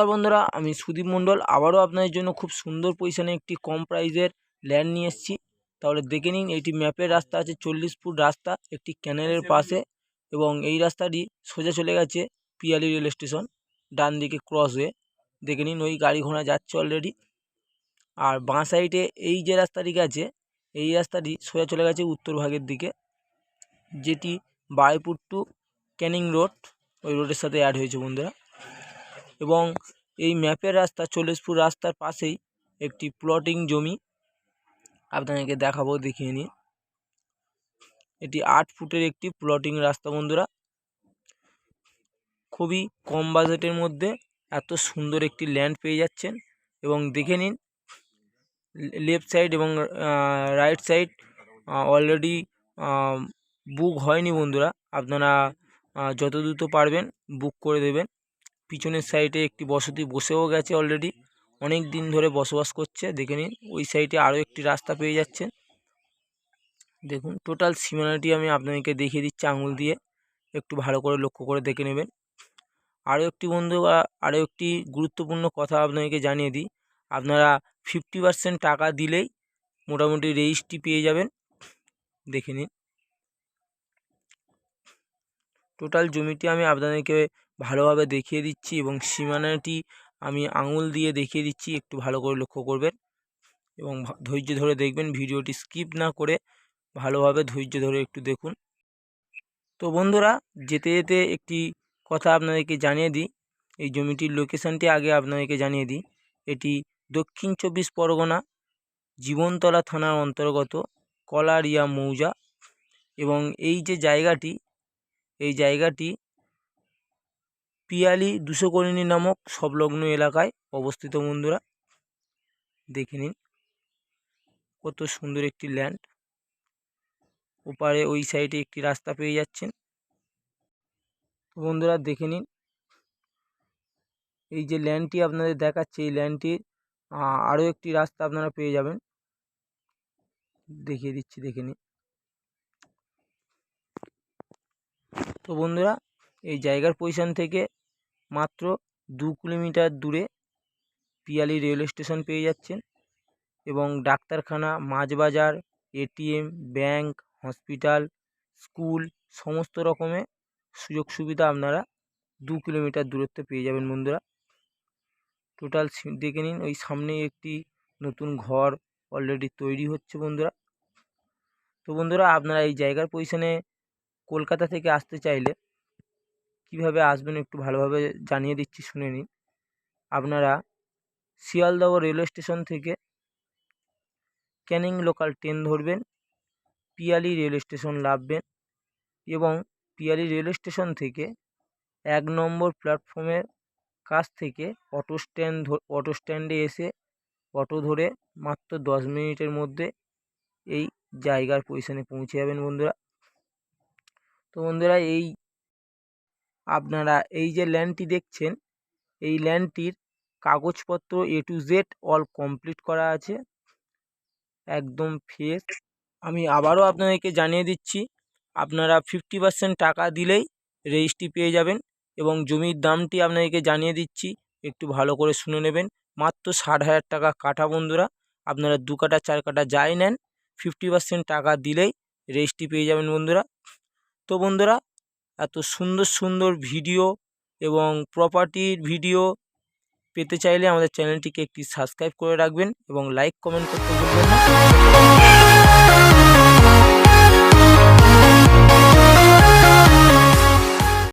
নমস্কার বন্ধুরা, আমি সুদীপ মণ্ডল আবারও আপনাদের জন্য খুব সুন্দর পজিশনে একটি কম প্রাইজের ল্যান্ড নিয়ে এসেছি। তাহলে দেখে নিন, এইটি ম্যাপের রাস্তা আছে 40 ফুট রাস্তা একটি ক্যানেলের পাশে, এবং এই রাস্তাটি সোজা চলে গেছে পিয়ালি রেল স্টেশন। ডান দিকে ক্রসওয়ে দেখে নিন, ওই গাড়ি ঘোড়া যাচ্ছে অলরেডি। আর বাঁ সাইডে এই যে রাস্তাটি গেছে, এই রাস্তাটি সোজা চলে গেছে উত্তর ভাগের দিকে, যেটি বারুইপুর টু ক্যানিং রোড, ওই রোডের সাথে অ্যাড হয়েছে বন্ধুরা। এবং এই ম্যাপের রাস্তা 40 ফুট রাস্তার পাশেই একটি প্লটিং জমি আপনাদেরকে দেখাবো, দেখিয়ে নিন। এটি 8 ফুটের একটি প্লটিং রাস্তা বন্ধুরা। খুবই কম বাজেটের মধ্যে এত সুন্দর একটি ল্যান্ড পেয়ে যাচ্ছেন। এবং দেখে নিন, লেফট সাইড এবং রাইট সাইড অলরেডি বুক হয়নি বন্ধুরা। আপনারা যত দ্রুত পারবেন বুক করে দেবেন। পিছনের সাইডে একটি বসতি বসেও গেছে অলরেডি, অনেক দিন ধরে বসবাস করছে। দেখে নিন, ওই সাইডে আরও একটি রাস্তা পেয়ে যাচ্ছেন। দেখুন, টোটাল সীমানাটি আমি আপনাদেরকে দেখিয়ে দিচ্ছি আঙুল দিয়ে, একটু ভালো করে লক্ষ্য করে দেখে নেবেন। আরও একটি বন্ধু আরও একটি গুরুত্বপূর্ণ কথা আপনাদেরকে জানিয়ে দিই, আপনারা 50% টাকা দিলেই মোটামুটি রেজিস্ট্রি পেয়ে যাবেন। দেখে নিন, টোটাল জমিটি আমি আপনাদেরকে ভালোভাবে দেখিয়ে দিচ্ছি এবং সীমানাটি আমি আঙুল দিয়ে দেখিয়ে দিচ্ছি, একটু ভালো করে লক্ষ্য করবেন এবং ধৈর্য ধরে দেখবেন। ভিডিওটি স্কিপ না করে ভালোভাবে ধৈর্য ধরে একটু দেখুন। তো বন্ধুরা, যেতে যেতে একটি কথা আপনাদেরকে জানিয়ে দিই, এই জমিটির লোকেশানটি আগে আপনাদেরকে জানিয়ে দিই। এটি দক্ষিণ 24 পরগনা জীবনতলা থানার অন্তর্গত কলারিয়া মৌজা। এবং এই যে জায়গাটি, এই জায়গাটি পিয়ালি 200 কলোনি নামক সংলগ্ন এলাকায় অবস্থিত বন্ধুরা। দেখে নিন, কত সুন্দর একটি ল্যান্ড। ওপারে ওই সাইডে একটি রাস্তা পেয়ে যাচ্ছেন। তো বন্ধুরা দেখে নিন, এই যে ল্যান্ডটি আপনাদের দেখাচ্ছে, এই ল্যান্ডটির আরও একটি রাস্তা আপনারা পেয়ে যাবেন। দেখিয়ে দিচ্ছি, দেখে নিন। তো বন্ধুরা, এই জায়গার পজিশন থেকে মাত্র 2 কিলোমিটার দূরে পিয়ালি রেল স্টেশন পেয়ে যাচ্ছেন, এবং ডাক্তারখানা, মাছ বাজার, এটিএম, ব্যাংক, হসপিটাল, স্কুল সমস্ত রকমের সুযোগ সুবিধা আপনারা 2 কিলোমিটার দূরত্বে পেয়ে যাবেন বন্ধুরা। টোটাল দেখে নিন, ওই সামনেই একটি নতুন ঘর অলরেডি তৈরি হচ্ছে বন্ধুরা। তো বন্ধুরা, আপনারা এই জায়গার পজিশনে কলকাতা থেকে আসতে চাইলে কিভাবে আসবেন একটু ভালোভাবে জানিয়ে দিচ্ছি, শুনে নিন। আপনারা শিয়ালদহ রেলওয়ে স্টেশন থেকে ক্যানিং লোকাল ট্রেন ধরবেন, পিয়ালি রেল স্টেশন নামবেন, এবং পিয়ালি রেল স্টেশন থেকে 1 নম্বর প্ল্যাটফর্মের কাছ থেকে অটো স্ট্যান্ডে এসে অটো ধরে মাত্র 10 মিনিটের মধ্যে এই জায়গার পজিশনে পৌঁছে যাবেন বন্ধুরা। তো বন্ধুরা, আপনারা এই যে ল্যান্ডটি দেখছেন, এই ল্যান্ডটির কাগজপত্র A to Z all complete করা আছে, একদম ফ্রেশ। আমি আবারও আপনাদেরকে জানিয়ে দিচ্ছি, আপনারা 50% টাকা দিলেই রেজিস্ট্রি পেয়ে যাবেন। এবং জমির দামটি আপনাদেরকে জানিয়ে দিচ্ছি, একটু ভালো করে শুনে নেবেন। মাত্র 60,000 টাকা কাঠা বন্ধুরা। আপনারা 2 কাঠা 4 কাঠা যাই নেন, 50% টাকা দিলেই রেজিস্ট্রি পেয়ে যাবেন বন্ধুরা। তো বন্ধুরা, এত সুন্দর সুন্দর ভিডিও এবং প্রপার্টির ভিডিও পেতে চাইলে আমাদের চ্যানেলটিকে একটি সাবস্ক্রাইব করে রাখবেন এবং লাইক কমেন্ট করতে ভুলবেন না।